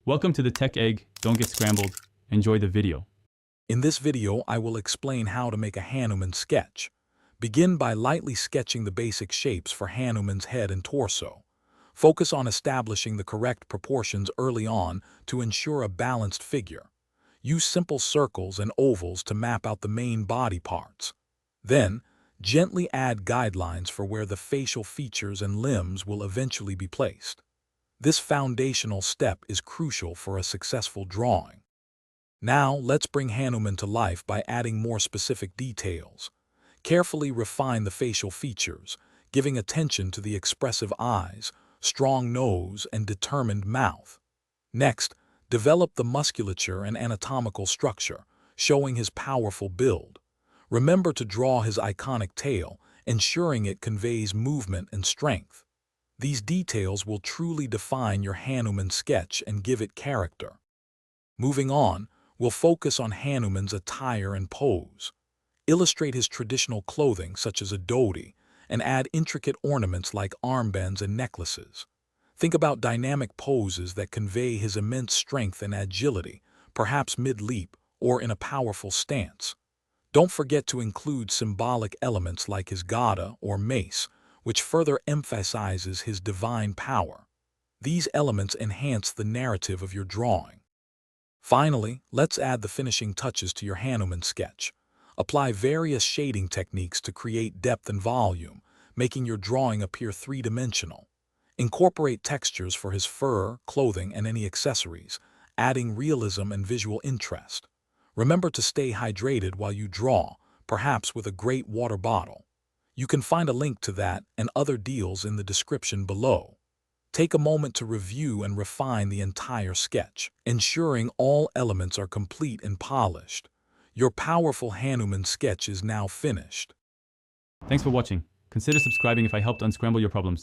Welcome to the Tech Egg. Don't get scrambled. Enjoy the video. In this video, I will explain how to make a Hanuman sketch. Begin by lightly sketching the basic shapes for Hanuman's head and torso. Focus on establishing the correct proportions early on to ensure a balanced figure. Use simple circles and ovals to map out the main body parts. Then, gently add guidelines for where the facial features and limbs will eventually be placed. This foundational step is crucial for a successful drawing. Now, let's bring Hanuman to life by adding more specific details. Carefully refine the facial features, giving attention to the expressive eyes, strong nose, and determined mouth. Next, develop the musculature and anatomical structure, showing his powerful build. Remember to draw his iconic tail, ensuring it conveys movement and strength. These details will truly define your Hanuman sketch and give it character. Moving on, we'll focus on Hanuman's attire and pose. Illustrate his traditional clothing, such as a dhoti, and add intricate ornaments like armbands and necklaces. Think about dynamic poses that convey his immense strength and agility, perhaps mid-leap or in a powerful stance. Don't forget to include symbolic elements like his gada or mace, which further emphasizes his divine power. These elements enhance the narrative of your drawing. Finally, let's add the finishing touches to your Hanuman sketch. Apply various shading techniques to create depth and volume, making your drawing appear three-dimensional. Incorporate textures for his fur, clothing, and any accessories, adding realism and visual interest. Remember to stay hydrated while you draw, perhaps with a great water bottle. You can find a link to that and other deals in the description below. Take a moment to review and refine the entire sketch, ensuring all elements are complete and polished. Your powerful Hanuman sketch is now finished. Thanks for watching. Consider subscribing if I helped unscramble your problems.